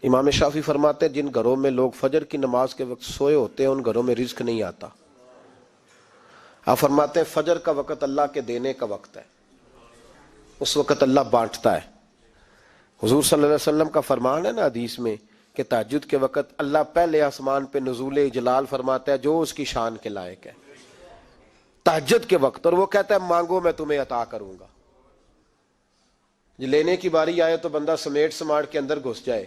امام شافعی فرماتے ہیں جن گھروں میں لوگ فجر کی نماز کے وقت سوئے ہوتے ہیں ان گھروں میں رزق نہیں آتا۔ آپ فرماتے ہیں فجر کا وقت اللہ کے دینے کا وقت ہے، اس وقت اللہ بانٹتا ہے۔ حضور صلی اللہ علیہ وسلم کا فرمان ہے نا حدیث میں کہ تہجد کے وقت اللہ پہلے آسمان پہ نزول اجلال فرماتا ہے جو اس کی شان کے لائق ہے تہجد کے وقت، اور وہ کہتا ہے مانگو میں تمہیں عطا کروں گا۔ لینے کی باری آئے تو بندہ سمیٹ سماٹ کے اندر گھس جائے۔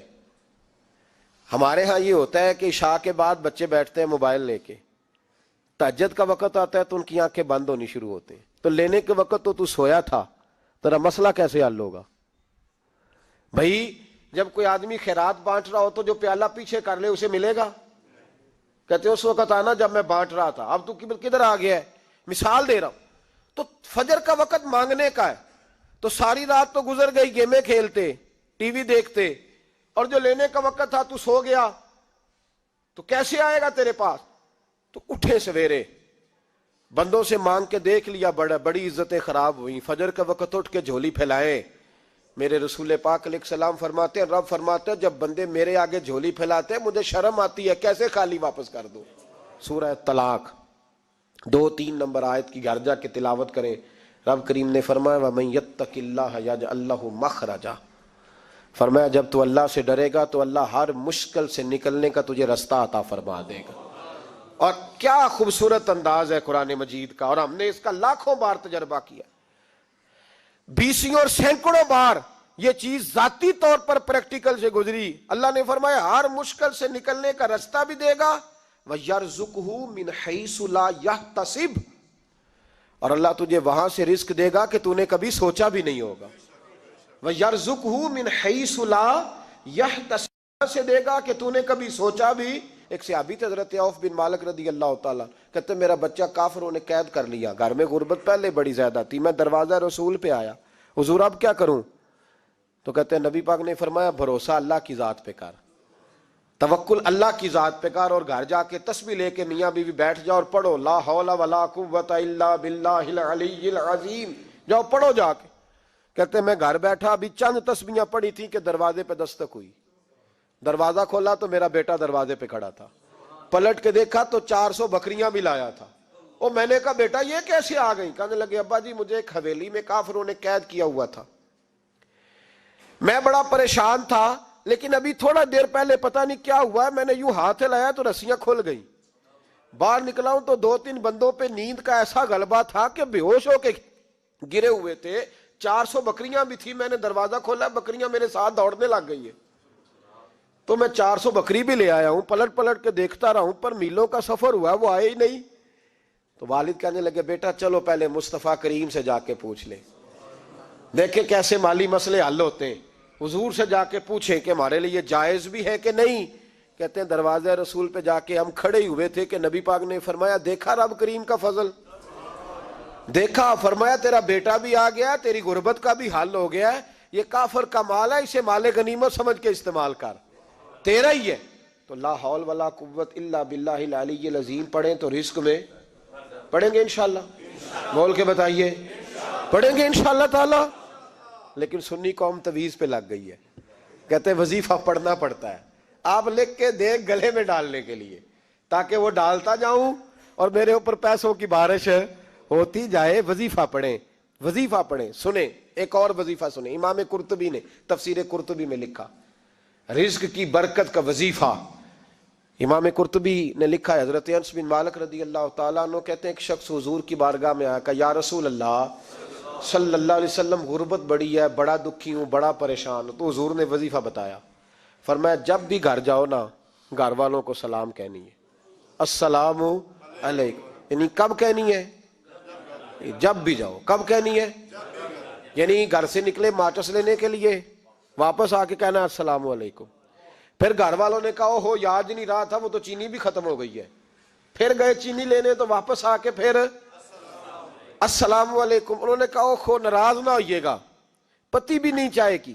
ہمارے ہاں یہ ہوتا ہے کہ عشاء کے بعد بچے بیٹھتے ہیں موبائل لے کے، تہجد کا وقت آتا ہے تو ان کی آنکھیں بند ہونی شروع ہوتی ہیں، تو لینے کے وقت تو سویا تھا، تیرا مسئلہ کیسے حل ہوگا؟ بھائی جب کوئی آدمی خیرات بانٹ رہا ہو تو جو پیالہ پیچھے کر لے اسے ملے گا؟ کہتے اس وقت آنا جب میں بانٹ رہا تھا، اب تو کدھر آ گیا ہے؟ مثال دے رہا ہوں۔ تو فجر کا وقت مانگنے کا ہے، تو ساری رات تو گزر گئی گیمیں کھیلتے، ٹی وی دیکھتے، اور جو لینے کا وقت تھا تو سو گیا، تو کیسے آئے گا تیرے پاس؟ تو اٹھے سویرے، بندوں سے مانگ کے دیکھ لیا، بڑی عزتیں خراب ہوئیں، فجر کا وقت اٹھ کے جھولی پھیلائے۔ میرے رسول پاک علیہ السلام فرماتے ہیں، رب فرماتے ہیں جب بندے میرے آگے جھولی پھیلاتے ہیں مجھے شرم آتی ہے، کیسے خالی واپس کر دوں؟ سورہ طلاق 2-3 نمبر آیت کی گھر جا کے تلاوت کریں۔ رب کریم نے فرمایا وَمَن يَتَّقِ اللَّهَ يَجْعَل لَّهُ مَخْرَجًا، فرمایا جب تو اللہ سے ڈرے گا تو اللہ ہر مشکل سے نکلنے کا تجھے رستہ عطا فرما دے گا۔ اور کیا خوبصورت انداز ہے قرآن مجید کا، اور ہم نے اس کا لاکھوں بار تجربہ کیا، بیسوں اور سینکڑوں بار یہ چیز ذاتی طور پر پریکٹیکل سے گزری۔ اللہ نے فرمایا ہر مشکل سے نکلنے کا رستہ بھی دے گا، وَيَرْزُقْهُ مِنْ حَيْثُ لَا يَحْتَسِبُ، اور اللہ تجھے وہاں سے رزق دے گا کہ تو نے کبھی سوچا بھی نہیں ہوگا۔ وَيَرْزُقْهُ مِنْ حَيْثُ لَا يَحْتَسِبُ، سے دے گا کہ تو نے کبھی سوچا بھی۔ ایک صحابی تھے حضرت عوف بن مالک رضی اللہ تعالیٰ، کہتے میرا بچہ کافروں نے قید کر لیا، گھر میں غربت پہلے بڑی زیادہ تھی، میں دروازہ رسول پہ آیا، حضور اب کیا کروں؟ تو کہتے ہیں نبی پاک نے فرمایا بھروسہ اللہ کی ذات پہ کر، توکل اللہ کی ذات پہ کر، اور گھر جا کے تسبیح لے کے میاں بیوی بیٹھ جاؤ اور پڑھو لا حول ولا قوت الا باللہ العلی العظیم، جاؤ پڑھو جا کے۔ کہتے میں گھر بیٹھا ابھی چند تسبیحاں پڑھی تھی کہ دروازے پہ دستک ہوئی، دروازہ کھولا تو میرا بیٹا دروازے پہ کھڑا تھا، پلٹ کے دیکھا تو 400 بکریاں بھی لایا تھا۔ اور میں نے کہا بیٹا یہ کیسے آ گئی؟ کہنے لگے ابا جی مجھے ایک حویلی میں کافروں نے قید کیا ہوا تھا، میں بڑا پریشان تھا، لیکن ابھی تھوڑا دیر پہلے پتہ نہیں کیا ہوا ہے، میں نے یوں ہاتھ لایا تو رسیاں کھل گئی، باہر نکلا ہوں تو 2-3 بندوں پہ نیند کا ایسا غلبہ تھا کہ بے ہوش ہو کے گرے ہوئے تھے، 400 بکریاں بھی تھی، میں نے دروازہ کھولا بکریاں میرے ساتھ دوڑنے لگ گئی ہیں، تو میں 400 بکری بھی لے آیا ہوں، پلٹ پلٹ کے دیکھتا رہا ہوں، پر میلوں کا سفر ہوا وہ آئے ہی نہیں۔ تو والد کہنے لگے بیٹا چلو پہلے مصطفیٰ کریم سے جا کے پوچھ لیں، دیکھیں کیسے مالی مسئلے حل ہوتے ہیں، حضور سے جا کے پوچھیں کہ ہمارے لیے جائز بھی ہے کہ نہیں۔ کہتے ہیں دروازہ رسول پہ جا کے ہم کھڑے ہوئے تھے کہ نبی پاک نے فرمایا دیکھا رب کریم کا فضل، دیکھا، فرمایا تیرا بیٹا بھی آ گیا، تیری غربت کا بھی حل ہو گیا ہے، یہ کافر کا مال ہے، اسے مال غنیمت سمجھ کے استعمال کر، تیرا ہی ہے۔ تو لا حول ولا قوت الا باللہ العلی العظیم پڑھیں تو رزق میں پڑھیں گے انشاءاللہ، بول کے بتائیے پڑھیں گے انشاءاللہ تعالی۔ لیکن سنی قوم تویز پہ لگ گئی ہے، کہتے ہیں وظیفہ پڑھنا پڑتا ہے، آپ لکھ کے دیں گلے میں ڈالنے کے لیے تاکہ وہ ڈالتا جاؤں اور میرے اوپر پیسوں کی بارش ہوتی جائے۔ وظیفہ پڑھیں، وظیفہ پڑھیں۔ سنیں ایک اور وظیفہ سنیں، امام قرطبی نے تفسیر قرطبی میں لکھا رزق کی برکت کا وظیفہ۔ امام قرطبی نے لکھا ہے حضرت انس بن مالک رضی اللہ تعالیٰ عنہ کہتے ہیں ایک شخص حضور کی بارگاہ میں آیا، کہا یا رسول اللہ صلی اللہ علیہ وسلم غربت بڑی ہے، بڑا دکھی ہوں، بڑا پریشان ہوں۔ تو حضور نے وظیفہ بتایا، فرمایا جب بھی گھر جاؤ نا گھر والوں کو سلام کہنی ہے، السلام علیکم، یعنی کب کہنی ہے؟ جب بھی جاؤ۔ کب کہنی ہے؟ یعنی گھر سے نکلے ماچس لینے کے لیے، واپس آ کے کہنا السلام علیکم۔ پھر گھر والوں نے کہا ہو یاد نہیں رہا تھا، وہ تو چینی بھی ختم ہو گئی ہے، پھر گئے چینی لینے تو واپس آ کے پھر السلام علیکم۔ انہوں نے کہا خو ناراض نہ ہوئیے گا، پتی بھی نہیں چائے کی،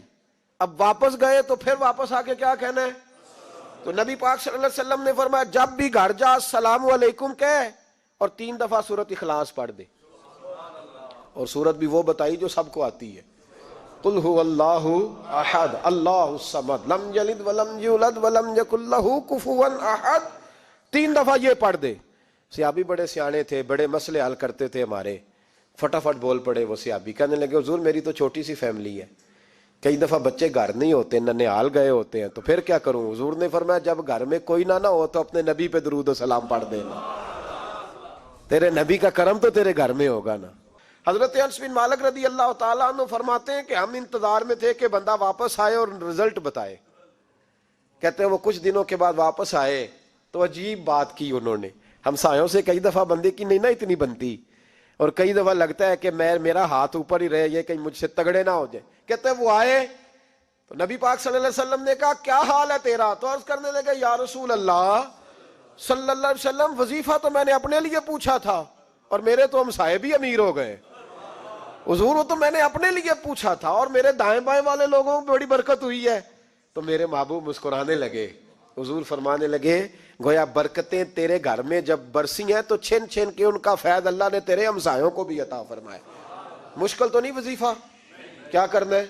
اب واپس گئے تو پھر واپس آ کے کیا کہنا ہے؟ تو نبی پاک صلی اللہ علیہ وسلم نے فرمایا جب بھی گھر جا السلام علیکم کہے اور 3 دفعہ سورۃ اخلاص پڑھ دے، اور سورت بھی وہ بتائی جو سب کو آتی ہے، قل هو اللہ احد اللہ الصمد لم یلد ولم یولد ولم یکن لہ کفوا احد. 3 دفعہ یہ پڑھ دے. صحابی بڑے سیانے تھے, بڑے مسئلے حل کرتے تھے ہمارے. فٹافٹ بول پڑے وہ صحابی, کہنے لگے حضور میری تو چھوٹی سی فیملی ہے, کئی دفعہ بچے گھر نہیں ہوتے, ننھیال گئے ہوتے ہیں, تو پھر کیا کروں؟ حضور نے فرمایا جب گھر میں کوئی نہ ہو تو اپنے نبی پہ درود و سلام پڑھ دینا, تیرے نبی کا کرم تو تیرے گھر میں ہوگا نا. حضرت انس بن مالک رضی اللہ تعالیٰ عنہ فرماتے ہیں کہ ہم انتظار میں تھے کہ بندہ واپس آئے اور رزلٹ بتائے. کہتے ہیں وہ کچھ دنوں کے بعد واپس آئے تو عجیب بات کی انہوں نے. ہمسایوں سے کئی دفعہ بندے کی نہیں نا اتنی بنتی, اور کئی دفعہ لگتا ہے کہ میرا ہاتھ اوپر ہی رہے, یہ کہیں مجھ سے تگڑے نہ ہو جائے. کہتے ہیں وہ آئے تو نبی پاک صلی اللہ علیہ وسلم نے کہا کیا حال ہے تیرا؟ تو عرض کرنے لگے یا رسول اللہ صلی اللہ علیہ وسلم وظیفہ تو میں نے اپنے لیے پوچھا تھا اور میرے تو ہمسائے بھی امیر ہو گئے. حضور وہ تو میں نے اپنے لیے پوچھا تھا اور میرے دائیں بائیں والے لوگوں کو بڑی برکت ہوئی ہے. تو میرے محبوب مسکرانے لگے. حضور فرمانے لگے گویا برکتیں تیرے گھر میں جب برسی ہیں تو چھن چھن کے ان کا فیض اللہ نے تیرے ہمسایوں کو بھی عطا فرمائے. مشکل تو نہیں وظیفہ, کیا کرنا ہے؟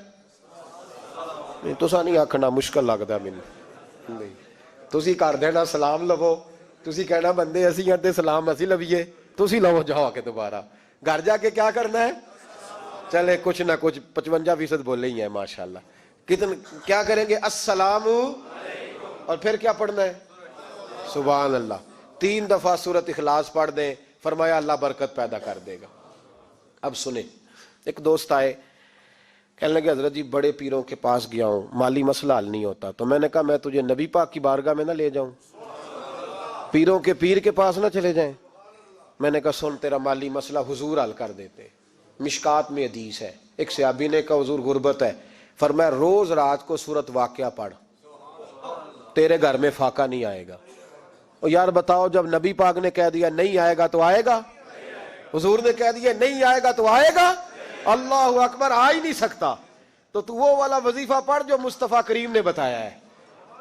نہیں تسا نہیں آکھنا مشکل لگتا مینوں, نہیں تسی کر دینا سلام لو, تسی کہنا بندے اسی ہیں تے سلام اسی لویے, تسی لو جاؤ کے دوبارہ گھر جا کے کیا کرنا ہے؟ چلے کچھ نہ کچھ 55% بولے ہی ہیں ماشاءاللہ. کیا کریں گے؟ السلام, اور پھر کیا پڑھنا ہے؟ سبحان اللہ. 3 دفعہ سورۃ اخلاص پڑھ دیں, فرمایا اللہ برکت پیدا کر دے گا. اب سنیں, ایک دوست آئے, کہنے لگے حضرت جی بڑے پیروں کے پاس گیا ہوں, مالی مسئلہ حل نہیں ہوتا. تو میں نے کہا میں تجھے نبی پاک کی بارگاہ میں نہ لے جاؤں, پیروں کے پیر کے پاس نہ چلے جائیں. میں نے کہا سن تیرا مالی مسئلہ حضور حل کر دیتے. مشکات میں حدیث ہے, ایک صحابی نے کہا حضور غربت ہے, فرمایا روز رات کو سورۃ واقعہ پڑھ, تیرے گھر میں فاقہ نہیں آئے گا. اور یار بتاؤ جب نبی پاک نے کہہ دیا نہیں آئے گا تو آئے گا, حضور نے کہہ دیا نہیں آئے گا تو آئے گا, اللہ اکبر, آ ہی نہیں سکتا. تو وہ والا وظیفہ پڑھ جو مصطفیٰ کریم نے بتایا ہے,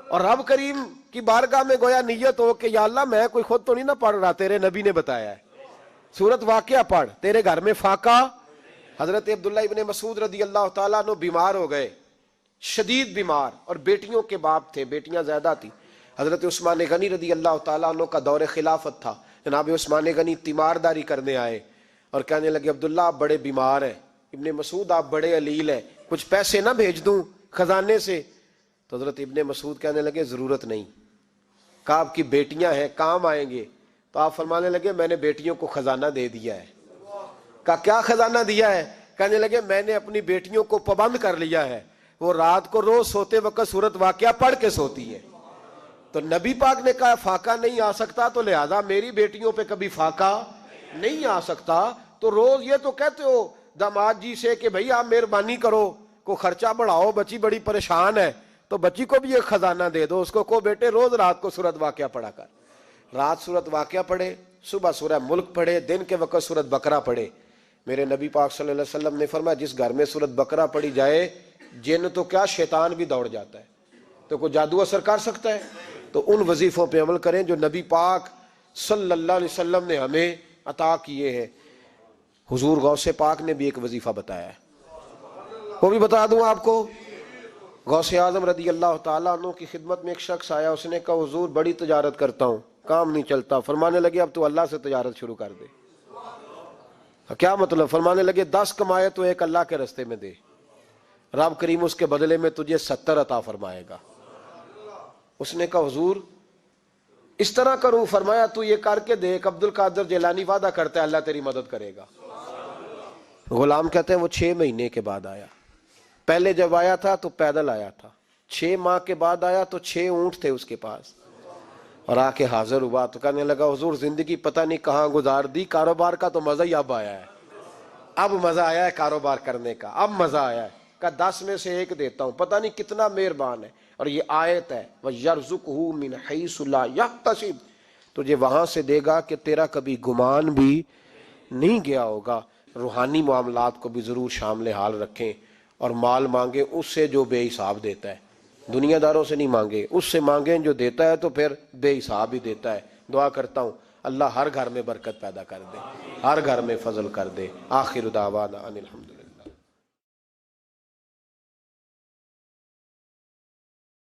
اور رب کریم کی بارگاہ میں گویا نیت ہو کہ یا اللہ میں کوئی خود تو نہیں نہ پڑھ رہا, تیرے نبی نے بتایا ہے. سورۃ واقعہ پڑھ, تیرے گھر میں فاقہ. حضرت عبداللہ ابن مسعود رضی اللہ تعالیٰ عنہ بیمار ہو گئے, شدید بیمار, اور بیٹیوں کے باپ تھے, بیٹیاں زیادہ تھی. حضرت عثمان غنی رضی اللہ تعالیٰ عنہ کا دور خلافت تھا. جناب عثمان غنی تیمارداری کرنے آئے اور کہنے لگے عبداللہ آپ بڑے بیمار ہیں, ابن مسعود آپ بڑے علیل ہیں, کچھ پیسے نہ بھیج دوں خزانے سے؟ تو حضرت ابن مسعود کہنے لگے ضرورت نہیں. کہا آپ کی بیٹیاں ہیں کام آئیں گے. تو آپ فرمانے لگے میں نے بیٹیوں کو خزانہ دے دیا ہے. کہا کیا خزانہ دیا ہے؟ کہنے لگے میں نے اپنی بیٹیوں کو پابند کر لیا ہے, وہ رات کو روز سوتے وقت سورۃ واقعہ پڑھ کے سوتی ہے. تو نبی پاک نے کہا فاقہ نہیں آ سکتا, تو لہذا میری بیٹیوں پہ کبھی فاقہ نہیں آ سکتا. تو روز یہ تو کہتے ہو داماد جی سے کہ بھئی آپ مہربانی کرو, کو خرچہ بڑھاؤ, بچی بڑی پریشان ہے, تو بچی کو بھی ایک خزانہ دے دو, اس کو بیٹے روز رات کو سورۃ واقعہ پڑھا کر. رات سورۃ واقعہ پڑھے, صبح سورہ ملک پڑھے, دن کے وقت سورۃ بقرہ پڑھے. میرے نبی پاک صلی اللہ علیہ وسلم نے فرمایا جس گھر میں سورۃ بقرہ پڑھی جائے جن تو کیا شیطان بھی دوڑ جاتا ہے. تو کوئی جادو اثر کر سکتا ہے؟ تو ان وظیفوں پہ عمل کریں جو نبی پاک صلی اللہ علیہ وسلم نے ہمیں عطا کیے ہیں. حضور غوث پاک نے بھی ایک وظیفہ بتایا ہے, وہ بھی بتا دوں آپ کو. غوث اعظم رضی اللہ تعالیٰ عنہ کی خدمت میں ایک شخص آیا, اس نے کہا حضور بڑی تجارت کرتا ہوں, کام نہیں چلتا. فرمانے لگے اب تو اللہ سے تجارت شروع کر دے. کیا مطلب؟ فرمانے لگے 10 کمائے تو ایک اللہ کے رستے میں دے, رب کریم اس کے بدلے میں تجھے 70 عطا فرمائے گا. اس نے کہا حضور اس طرح کروں؟ فرمایا تو یہ کر کے دیکھ, عبد القادر جیلانی وعدہ کرتا ہے اللہ تیری مدد کرے گا. غلام کہتے ہیں وہ 6 مہینے کے بعد آیا. پہلے جب آیا تھا تو پیدل آیا تھا, 6 ماہ کے بعد آیا تو 6 اونٹ تھے اس کے پاس, اور آ کے حاضر ہوا تو کہنے لگا حضور زندگی پتہ نہیں کہاں گزار دی, کاروبار کا تو مزہ ہی اب آیا ہے, اب مزہ آیا ہے کاروبار کرنے کا, اب مزہ آیا ہے. کہ 10 میں سے 1 دیتا ہوں, پتہ نہیں کتنا مہربان ہے. اور یہ آیت ہے وَيَرْزُقْهُ مِنْ حَيْثُ لَا يَحْتَسِبُ, تجھے وہاں سے دے گا کہ تیرا کبھی گمان بھی نہیں گیا ہوگا. روحانی معاملات کو بھی ضرور شامل حال رکھیں, اور مال مانگے اس سے جو بے حساب دیتا ہے, دنیا داروں سے نہیں مانگے, اس سے مانگیں جو دیتا ہے تو پھر بے حساب ہی دیتا ہے. دعا کرتا ہوں اللہ ہر گھر میں برکت پیدا کر دے, ہر گھر میں فضل کر دے. آخر دعوانا ان الحمد.